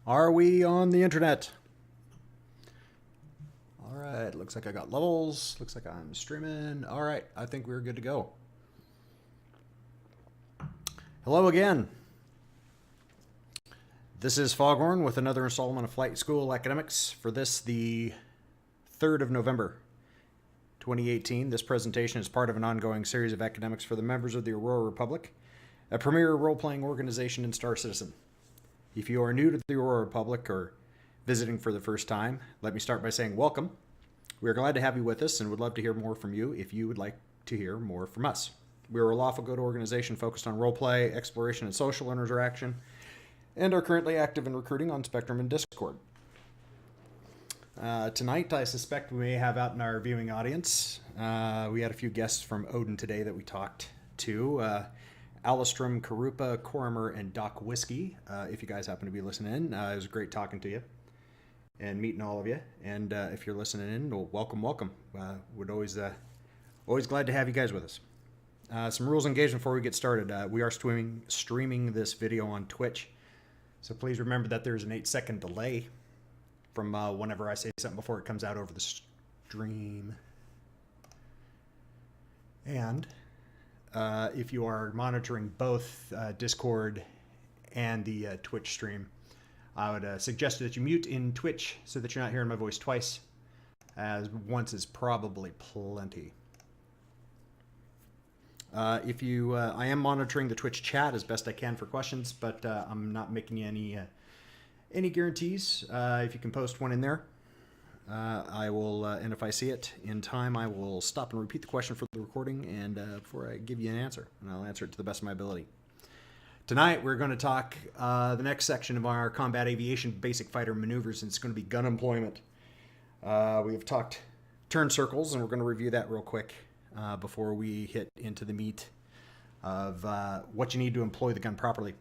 Are we on the internet? All right, looks like I got levels. Looks like I'm streaming. All right, I think we're good to go. Hello again. This is Foghorn with another installment of Flight School Academics for this, the 3rd of November, 2018. This presentation is part of an ongoing series of academics for the members of the Aurora Republic, a premier role-playing organization in Star Citizen. If you are new to the Aurora Republic or visiting for the first time, let me start by saying welcome. We are glad to have you with us and would love to hear more from you if you would like to hear more from us. We are a lawful good organization focused on roleplay, exploration, and social interaction, and are currently active in recruiting on Spectrum and Discord. Tonight, I suspect we may have out in our viewing audience. We had a few guests from Odin today that we talked to. Alistrom, Karupa, Korimer, and Doc Whiskey. If you guys happen to be listening in, it was great talking to you and meeting all of you. And if you're listening in, well, welcome. Would always glad to have you guys with us. Some rules of engagement before we get started. We are streaming this video on Twitch, so please remember that there's an 8-second delay from whenever I say something before it comes out over the stream. And if you are monitoring both Discord and the Twitch stream, I would suggest that you mute in Twitch so that you're not hearing my voice twice, as once is probably plenty. I am monitoring the Twitch chat as best I can for questions, but I'm not making you any guarantees. If you can post one in there, I will, and if I see it in time, I will stop and repeat the question for the recording and before I give you an answer, and I'll answer it to the best of my ability. Tonight, we're going to talk the next section of our combat aviation basic fighter maneuvers, and it's going to be gun employment. We have talked turn circles, and we're going to review that real quick before we hit into the meat of what you need to employ the gun properly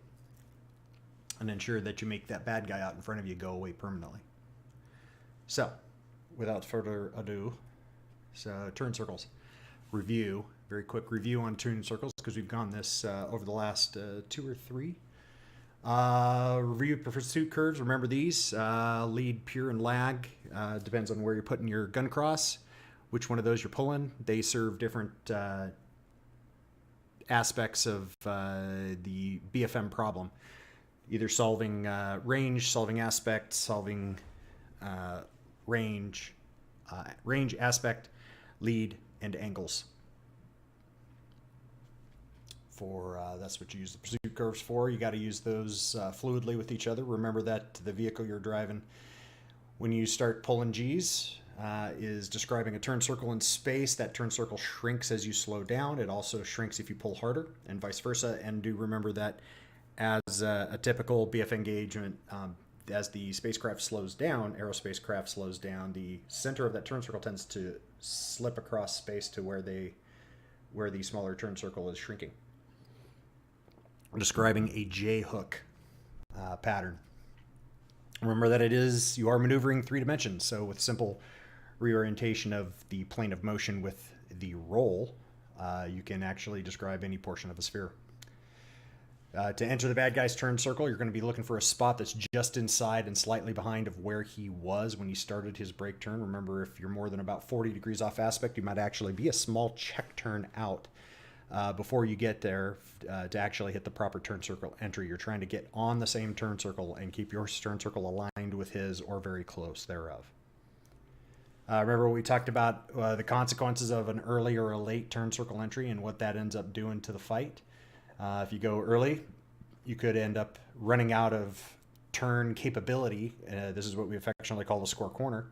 and ensure that you make that bad guy out in front of you go away permanently. So, without further ado, turn circles. Review, very quick review on turn circles because we've gone this over the last 2 or 3. Review pursuit curves, remember these. Lead, pure, and lag. Depends on where you're putting your gun cross, which one of those you're pulling. They serve different aspects of the BFM problem. Either solving range, solving aspect, solving range, aspect, lead, and angles. That's what you use the pursuit curves for. You got to use those fluidly with each other. Remember that the vehicle you're driving, when you start pulling G's, is describing a turn circle in space. That turn circle shrinks as you slow down. It also shrinks if you pull harder, and vice versa. And do remember that as a typical BF engagement, as the spacecraft slows down, aerospace craft slows down, the center of that turn circle tends to slip across space to where the smaller turn circle is shrinking. I'm describing a J-hook pattern. Remember that you are maneuvering 3 dimensions, so with simple reorientation of the plane of motion with the roll, you can actually describe any portion of a sphere. To enter the bad guy's turn circle, you're going to be looking for a spot that's just inside and slightly behind of where he was when he started his break turn. Remember, if you're more than about 40 degrees off aspect, you might actually be a small check turn out before you get there to actually hit the proper turn circle entry. You're trying to get on the same turn circle and keep your turn circle aligned with his or very close thereof. Remember we talked about the consequences of an early or a late turn circle entry and what that ends up doing to the fight. If you go early, you could end up running out of turn capability. This is what we affectionately call the score corner,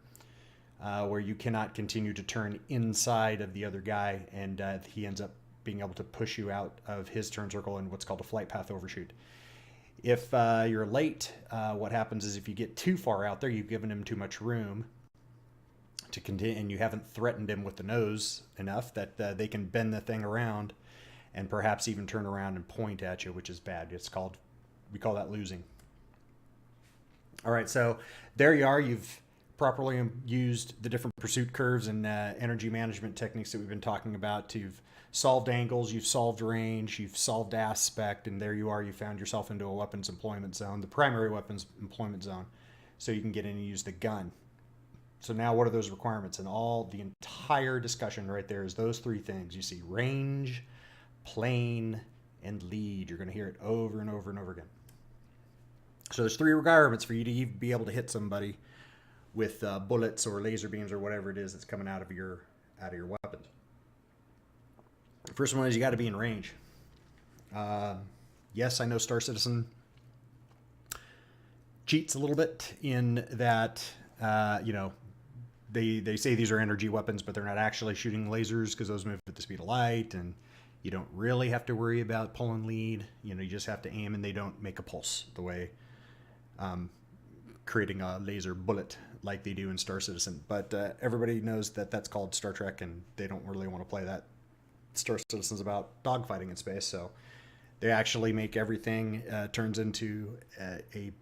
where you cannot continue to turn inside of the other guy, and he ends up being able to push you out of his turn circle in what's called a flight path overshoot. If you're late, what happens is if you get too far out there, you've given him too much room to continue, and you haven't threatened him with the nose enough that they can bend the thing around and perhaps even turn around and point at you, which is bad. We call that losing. All right, so there you are. You've properly used the different pursuit curves and energy management techniques that we've been talking about, you've solved angles, you've solved range, you've solved aspect, and there you are, you found yourself into a weapons employment zone, the primary weapons employment zone, so you can get in and use the gun. So now what are those requirements? And all the entire discussion right there is those three things. You see range, plane, and lead. You're going to hear it over and over and over again. So there's three requirements for you to even be able to hit somebody with bullets or laser beams or whatever it is that's coming out of your weapons. The first one is you got to be in range. Yes, I know Star Citizen cheats a little bit in that, they say these are energy weapons, but they're not actually shooting lasers because those move at the speed of light, and you don't really have to worry about pull and lead. You just have to aim, and they don't make a pulse the way creating a laser bullet like they do in Star Citizen. But everybody knows that that's called Star Trek, and they don't really want to play that. Star Citizen's about dogfighting in space, so they actually make everything turns into a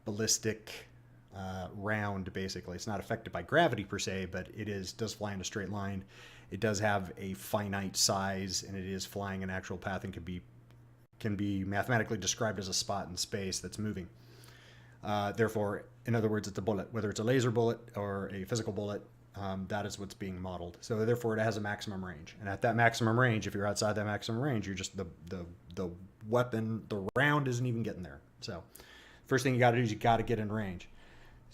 ballistic round. Basically, it's not affected by gravity per se, but it does fly in a straight line. It does have a finite size, and it is flying an actual path and can be mathematically described as a spot in space that's moving. Therefore, in other words, it's a bullet, whether it's a laser bullet or a physical bullet. That is what's being modeled. So therefore, it has a maximum range, and at that maximum range, if you're outside that maximum range, you're just the weapon, the round isn't even getting there. So first thing you got to do is you got to get in range.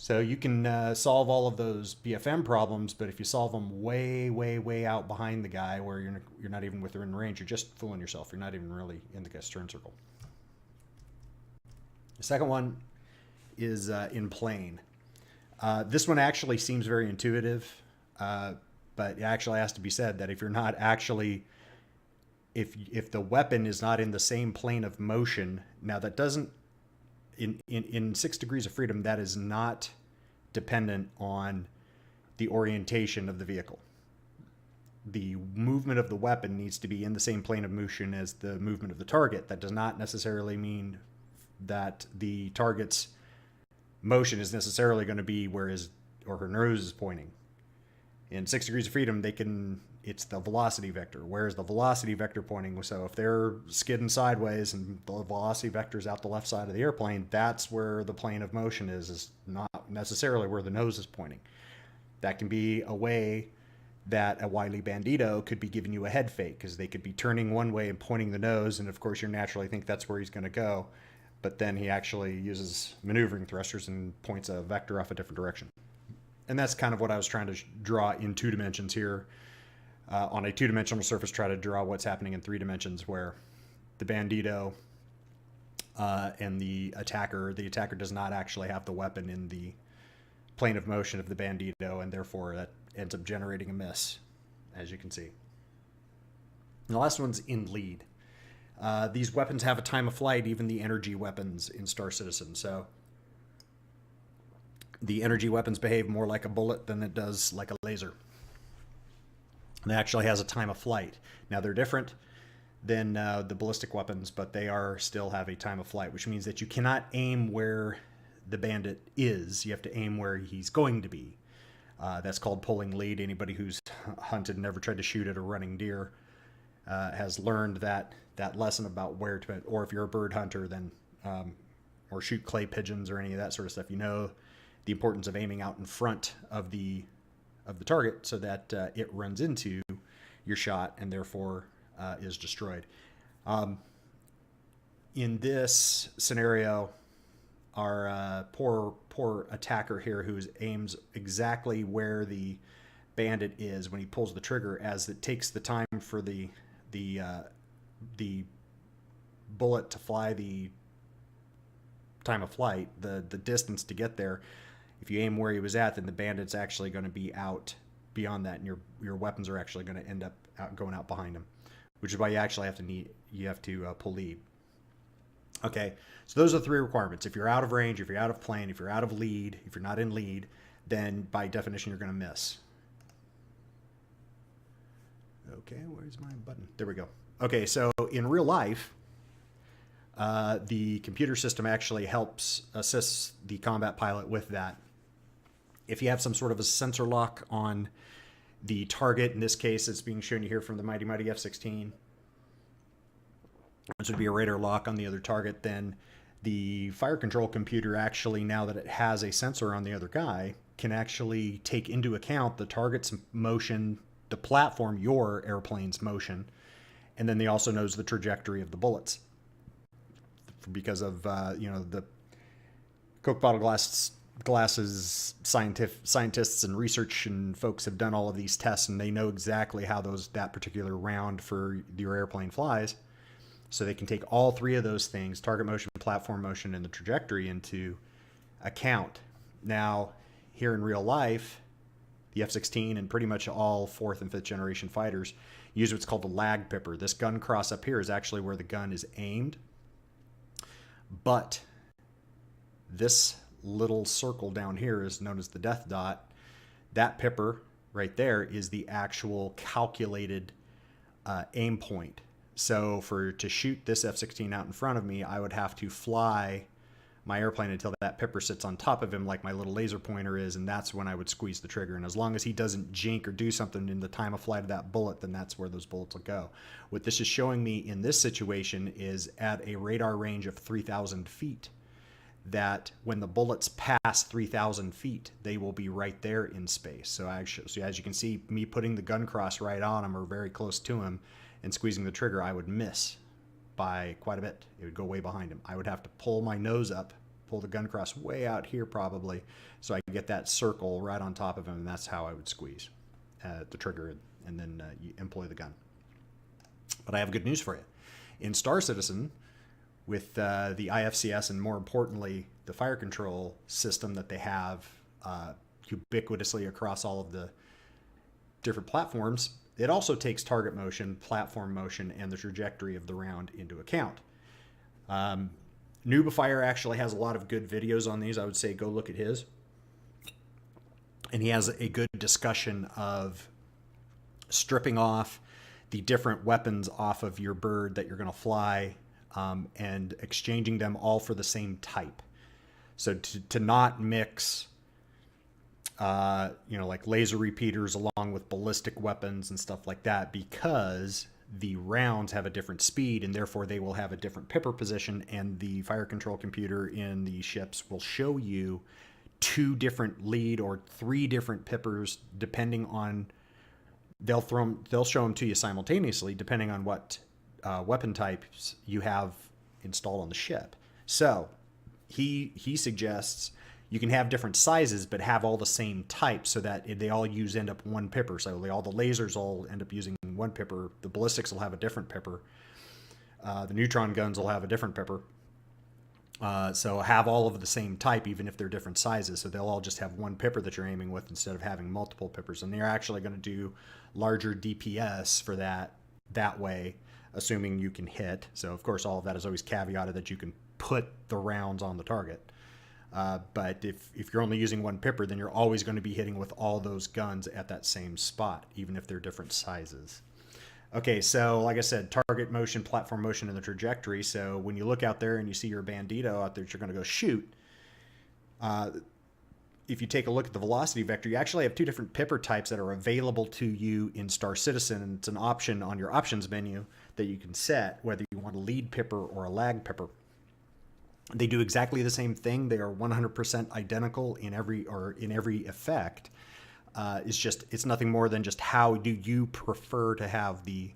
So you can solve all of those BFM problems, but if you solve them way, way, way out behind the guy where you're not even within range, you're just fooling yourself. You're not even really in the guy's turn circle. The second one is in plane. This one actually seems very intuitive, but it actually has to be said that if you're not actually, if the weapon is not in the same plane of motion, now that doesn't, in 6 Degrees of Freedom, that is not dependent on the orientation of the vehicle. The movement of the weapon needs to be in the same plane of motion as the movement of the target. That does not necessarily mean that the target's motion is necessarily going to be where his or her nose is pointing. In 6 Degrees of Freedom, it's the velocity vector. Where's the velocity vector pointing? So if they're skidding sideways and the velocity vector is out the left side of the airplane, that's where the plane of motion is not necessarily where the nose is pointing. That can be a way that a wily bandito could be giving you a head fake, because they could be turning one way and pointing the nose, and of course you naturally think that's where he's going to go, but then he actually uses maneuvering thrusters and points a vector off a different direction. And that's kind of what I was trying to draw in 2 dimensions here. On a 2-dimensional surface, try to draw what's happening in 3 dimensions, where the bandito and the attacker does not actually have the weapon in the plane of motion of the bandito, and therefore that ends up generating a miss, as you can see. And the last one's in lead. These weapons have a time of flight, even the energy weapons in Star Citizen. So the energy weapons behave more like a bullet than it does like a laser. And it actually has a time of flight. Now, they're different than the ballistic weapons, but they still have a time of flight, which means that you cannot aim where the bandit is. You have to aim where he's going to be. That's called pulling lead. Anybody who's hunted and never tried to shoot at a running deer has learned that lesson about where to, or if you're a bird hunter, then or shoot clay pigeons or any of that sort of stuff, you know the importance of aiming out in front of the target so that it runs into your shot and therefore is destroyed. In this scenario, our poor attacker here, who aims exactly where the bandit is when he pulls the trigger, as it takes the time for the bullet to fly the time of flight, the distance to get there. If you aim where he was at, then the bandit's actually going to be out beyond that, and your weapons are actually going to end up going out behind him, which is why you actually have to pull lead. Okay, so those are the 3 requirements. If you're out of range, if you're out of plane, if you're out of lead, if you're not in lead, then by definition you're going to miss. Okay, where's my button? There we go. Okay, so in real life, the computer system actually helps assist the combat pilot with that. If you have some sort of a sensor lock on the target, in this case, it's being shown you here from the Mighty Mighty F-16, which would be a radar lock on the other target, then the fire control computer actually, now that it has a sensor on the other guy, can actually take into account the target's motion, the platform, your airplane's motion, and then they also knows the trajectory of the bullets. Because of, the Coke bottle glasses scientists and research and folks have done all of these tests, and they know exactly how that particular round for your airplane flies. So they can take all three of those things, target motion, platform motion, and the trajectory, into account. Now, here in real life, the F-16 and pretty much all 4th and 5th generation fighters use what's called a lag pipper. This gun cross up here is actually where the gun is aimed. But this little circle down here is known as the death dot. That pipper right there is the actual calculated aim point. So to shoot this F-16 out in front of me, I would have to fly my airplane until that pipper sits on top of him like my little laser pointer is, and that's when I would squeeze the trigger. And as long as he doesn't jink or do something in the time of flight of that bullet, then that's where those bullets will go. What this is showing me in this situation is at a radar range of 3,000 feet, that when the bullets pass 3,000 feet, they will be right there in space. So as you can see, me putting the gun cross right on him or very close to him and squeezing the trigger, I would miss by quite a bit. It would go way behind him. I would have to pull my nose up, pull the gun cross way out here probably, so I can get that circle right on top of him, and that's how I would squeeze the trigger and then you employ the gun. But I have good news for you. In Star Citizen, with the IFCS and more importantly, the fire control system that they have ubiquitously across all of the different platforms, it also takes target motion, platform motion, and the trajectory of the round into account. Noobifier actually has a lot of good videos on these. I would say go look at his. And he has a good discussion of stripping off the different weapons off of your bird that you're going to fly, and exchanging them all for the same type. So to not mix like laser repeaters along with ballistic weapons and stuff like that, because the rounds have a different speed and therefore they will have a different pipper position, and the fire control computer in the ships will show you 2 different lead or 3 different pippers depending on, they'll show them to you simultaneously depending on what weapon types you have installed on the ship. So he suggests you can have different sizes, but have all the same type so that they all end up one pipper. So all the lasers all end up using one pipper. The ballistics will have a different pipper. The neutron guns will have a different pipper. So have all of the same type, even if they're different sizes. So they'll all just have one pipper that you're aiming with instead of having multiple pippers. And they're actually going to do larger DPS for that way, assuming you can hit. So of course, all of that is always caveated that you can put the rounds on the target. But if you're only using one pipper, then you're always going to be hitting with all those guns at that same spot, even if they're different sizes. Okay, so like I said, target motion, platform motion, and the trajectory. So when you look out there and you see your Bandito out there that you're going to go shoot, if you take a look at the velocity vector, you actually have 2 different pipper types that are available to you in Star Citizen, and it's an option on your options menu that you can set whether you want a lead pipper or a lag pipper. They do exactly the same thing. They are 100% identical in every effect. It's nothing more than just how do you prefer to have the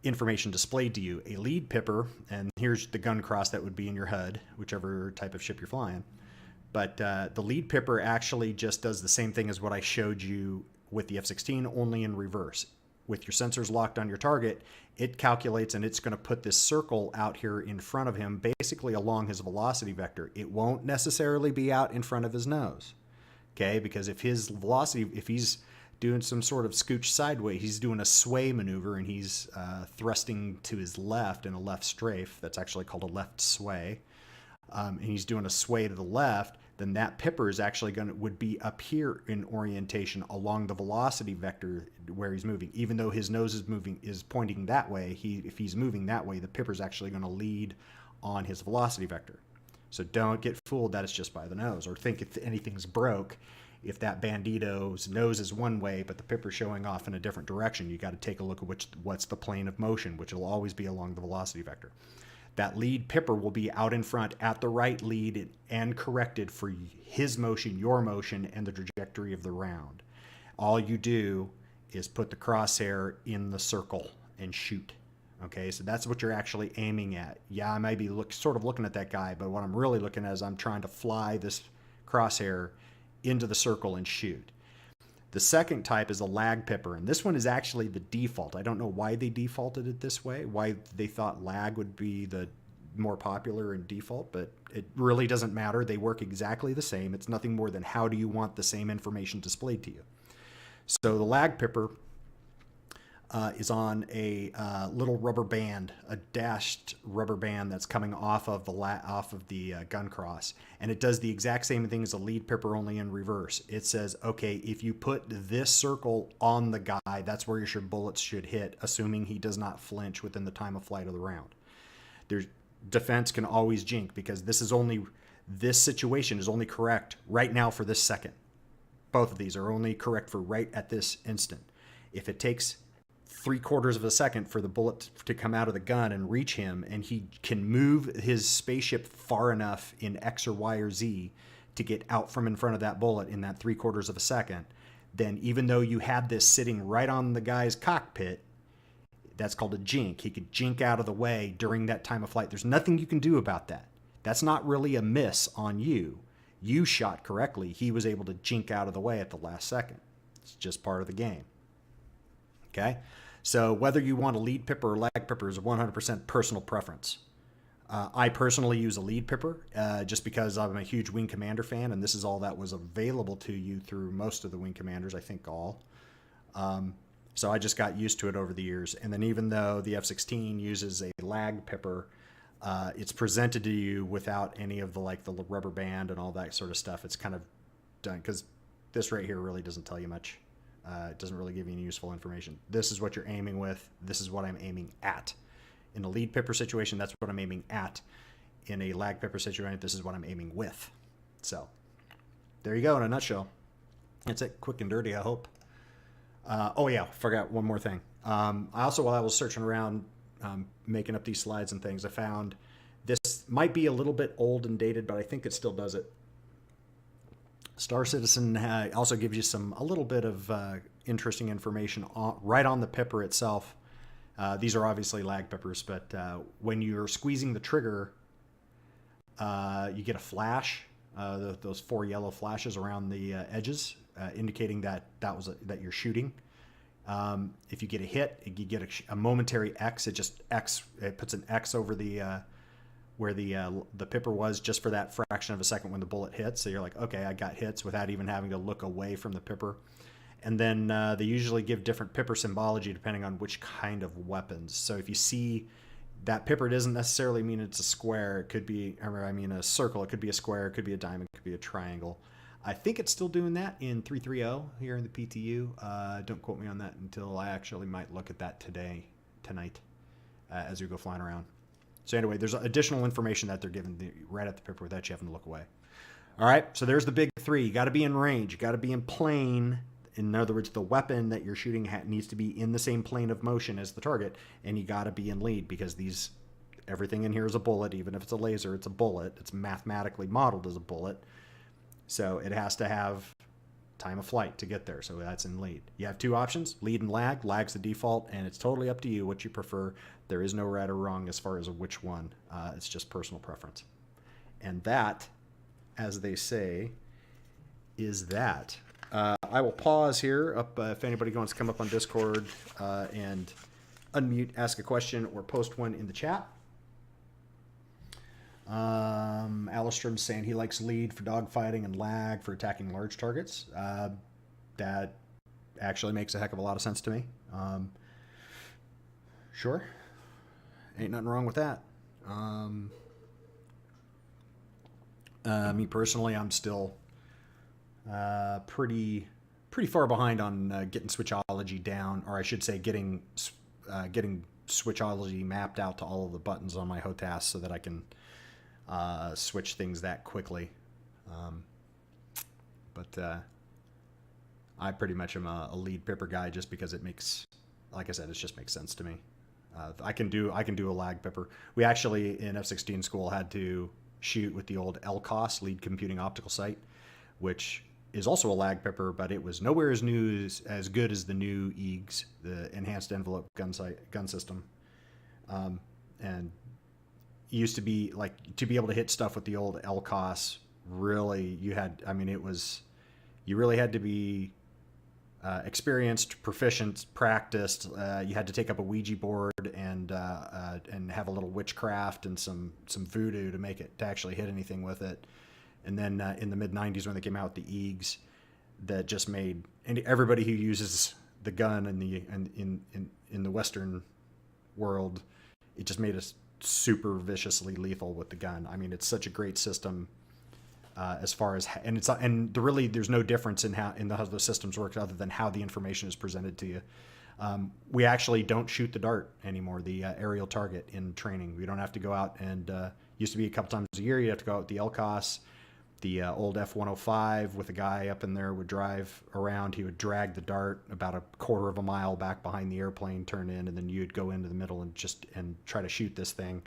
information displayed to you. A lead pipper, and here's the gun cross that would be in your HUD, whichever type of ship you're flying. But the lead pipper actually just does the same thing as what I showed you with the F-16, only in reverse. With your sensors locked on your target, it calculates and it's going to put this circle out here in front of him, basically along his velocity vector. It won't necessarily be out in front of his nose, okay? Because if his velocity, if he's doing some sort of scooch sideways, he's doing a sway maneuver and he's thrusting to his left in a left strafe. That's actually called a left sway. And he's doing a sway to the left, then that pipper is actually would be up here in orientation along the velocity vector where he's moving. Even though his nose is pointing that way, if he's moving that way, the pipper is actually going to lead on his velocity vector. So don't get fooled that it's just by the nose, or think if anything's broke if that bandito's nose is one way, but the pipper's showing off in a different direction, you got to take a look at what's the plane of motion, which will always be along the velocity vector. That lead pipper will be out in front at the right lead and corrected for his motion, your motion, and the trajectory of the round. All you do is put the crosshair in the circle and shoot. Okay, so that's what you're actually aiming at. Yeah, I might be sort of looking at that guy, but what I'm really looking at is I'm trying to fly this crosshair into the circle and shoot. The second type is a lag pipper, and this one is actually the default. I don't know why they defaulted it this way, why they thought lag would be the more popular and default, but it really doesn't matter. They work exactly the same. It's nothing more than how do you want the same information displayed to you. So the lag pipper is on a little rubber band, a dashed rubber band that's coming off of the gun cross, and it does the exact same thing as a lead pipper, only in reverse. It says, okay, if you put this circle on the guy, that's where your bullets should hit, assuming he does not flinch within the time of flight of the round. There's defense can always jink, because this situation is only correct right now for this second. Both of these are only correct for right at this instant. If it takes 3/4 of a second for the bullet to come out of the gun and reach him, and he can move his spaceship far enough in X or Y or Z to get out from in front of that bullet in that 3/4 of a second, then even though you had this sitting right on the guy's cockpit, that's called a jink. He could jink out of the way during that time of flight. There's nothing you can do about that. That's not really a miss on you. You shot correctly. He was able to jink out of the way at the last second. It's just part of the game. Okay? So whether you want a lead pipper or lag pipper is 100% personal preference. I personally use a lead pipper just because I'm a huge Wing Commander fan, and this is all that was available to you through most of the Wing Commanders, I think all. So I just got used to it over the years. And then even though the F-16 uses a lag pipper, it's presented to you without any of the rubber band and all that sort of stuff. It's kind of done because this right here really doesn't tell you much. It doesn't really give you any useful information. This is what you're aiming with. This is what I'm aiming at. In a lead pipper situation, that's what I'm aiming at. In a lag pipper situation, this is what I'm aiming with. So there you go in a nutshell. That's it, quick and dirty, I hope. Oh yeah, forgot one more thing. I also, while I was searching around making up these slides and things, I found this might be a little bit old and dated, but I think it still does it. Star Citizen also gives you a little bit of interesting information right on the pipper itself. These are obviously lag pippers, but when you're squeezing the trigger, you get a flash. Those 4 yellow flashes around the edges, indicating that you're shooting. If you get a hit, you get a momentary X. It puts an X over the where the pipper was just for that fraction of a second when the bullet hits. So you're like, okay, I got hits without even having to look away from the pipper. And then they usually give different pipper symbology depending on which kind of weapons. So if you see that pipper, doesn't necessarily mean it's a square. It could be, a circle. It could be a square. It could be a diamond. It could be a triangle. I think it's still doing that in 330 here in the PTU. Don't quote me on that until I actually might look at that tonight, as we go flying around. So anyway, there's additional information that they're giving right at the pipper without you having to look away. All right, so there's the big 3. You got to be in range. You got to be in plane. In other words, the weapon that you're shooting at needs to be in the same plane of motion as the target, and you got to be in lead, because everything in here is a bullet. Even if it's a laser, it's a bullet. It's mathematically modeled as a bullet. So it has to have time of flight to get there. So that's in lead. You have 2 options, lead and lag. Lag's the default, and it's totally up to you what you prefer. There is no right or wrong as far as which one. It's just personal preference. And that, as they say, is that. I will pause here if anybody wants to come up on Discord and unmute, ask a question, or post one in the chat. Alistrom's saying he likes lead for dogfighting and lag for attacking large targets. That actually makes a heck of a lot of sense to me. Sure. Ain't nothing wrong with that. Me personally, I'm still pretty far behind on getting switchology down, or I should say getting switchology mapped out to all of the buttons on my HOTAS so that I can switch things that quickly. But I pretty much am a lead pipper guy just because it makes, like I said, it just makes sense to me. I can do a lag pipper. We actually in F-16 school had to shoot with the old LCOS, lead computing optical sight, which is also a lag pipper, but it was nowhere as good as the new EEGS, the enhanced envelope gun system. And it used to be like, to be able to hit stuff with the old LCOS, really you really had to be experienced, proficient, practiced. You had to take up a Ouija board and have a little witchcraft and some voodoo to make it, to actually hit anything with it. And then in the mid 90s when they came out with the EEGS, that just made, and everybody who uses the gun in the Western world, it just made us super viciously lethal with the gun. I mean, it's such a great system. As far as, there's no difference in how the systems work other than how the information is presented to you. We actually don't shoot the dart anymore, the aerial target, in training. We don't have to go out and used to be a couple times a year. You have to go out with the LCOS, the old F-105 with a guy up in there would drive around. He would drag the dart about a quarter of a mile back behind the airplane, turn in, and then you'd go into the middle and try to shoot this thing.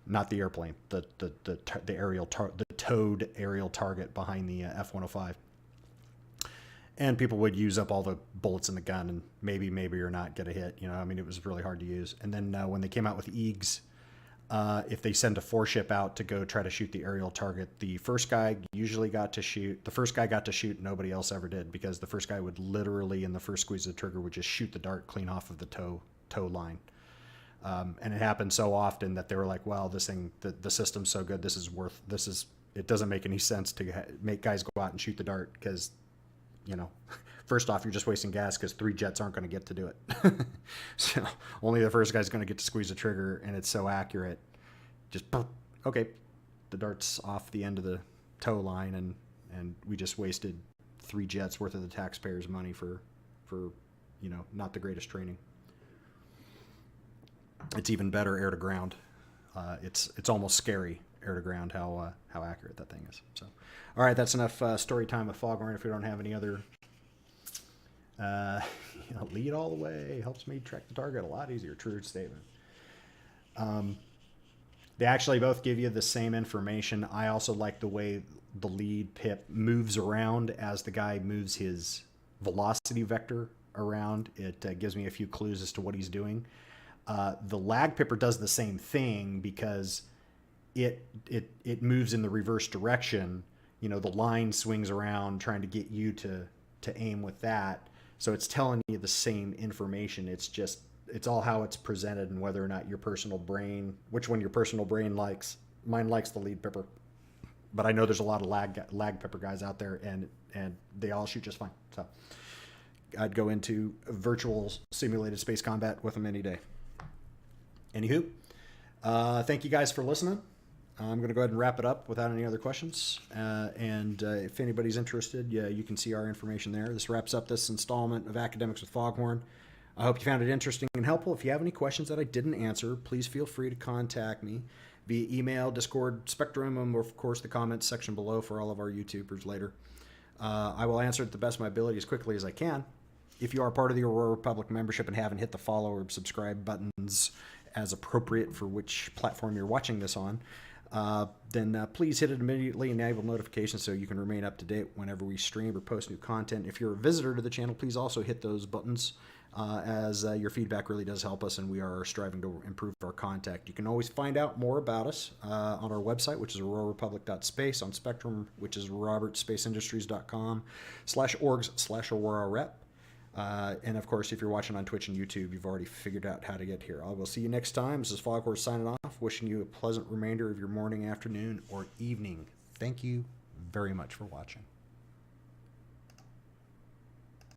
Not the airplane, the towed aerial target behind the F-105. And people would use up all the bullets in the gun and maybe or not get a hit. You know, I mean, it was really hard to use. And then when they came out with EEGS, if they send a 4-ship out to go try to shoot the aerial target, the first guy usually got to shoot. The first guy got to shoot. Nobody else ever did, because the first guy would literally, in the first squeeze of the trigger, would just shoot the dart clean off of the tow line. And it happened so often that they were like, well, this thing, the system's so good, it doesn't make any sense to make guys go out and shoot the dart, because, you know, first off, you're just wasting gas because 3 jets aren't going to get to do it. So only the first guy's going to get to squeeze the trigger, and it's so accurate. Just, okay, the dart's off the end of the tow line, and we just wasted 3 jets worth of the taxpayers' money for not the greatest training. It's even better air to ground. It's almost scary air to ground how accurate that thing is. So, all right, that's enough story time with Foghorn. If we don't have any other, lead all the way helps me track the target a lot easier. True statement. They actually both give you the same information. I also like the way the lead pip moves around as the guy moves his velocity vector around. It gives me a few clues as to what he's doing. The lag pipper does the same thing because it moves in the reverse direction. You know, the line swings around trying to get you to aim with that. So it's telling you the same information. It's all how it's presented and whether or not your personal brain, which one your personal brain likes. Mine likes the lead pipper, but I know there's a lot of lag pipper guys out there, and they all shoot just fine. So I'd go into virtual simulated space combat with them any day. Anywho, thank you guys for listening. I'm going to go ahead and wrap it up without any other questions. And if anybody's interested, you can see our information there. This wraps up this installment of Academics with Foghorn. I hope you found it interesting and helpful. If you have any questions that I didn't answer, please feel free to contact me via email, Discord, Spectrum, or of course the comments section below for all of our YouTubers later. I will answer it to the best of my ability as quickly as I can. If you are part of the Aurora Republic membership and haven't hit the follow or subscribe buttons as appropriate for which platform you're watching this on, then please hit it immediately and enable notifications so you can remain up to date whenever we stream or post new content. If you're a visitor to the channel, please also hit those buttons as your feedback really does help us, and we are striving to improve our content. You can always find out more about us on our website, which is aurorarepublic.space, on Spectrum, which is robertspaceindustriescom/orgs/Aurora rep. And of course, if you're watching on Twitch and YouTube, you've already figured out how to get here. I will see you next time. This is Foghorn signing off, wishing you a pleasant remainder of your morning, afternoon, or evening. Thank you very much for watching.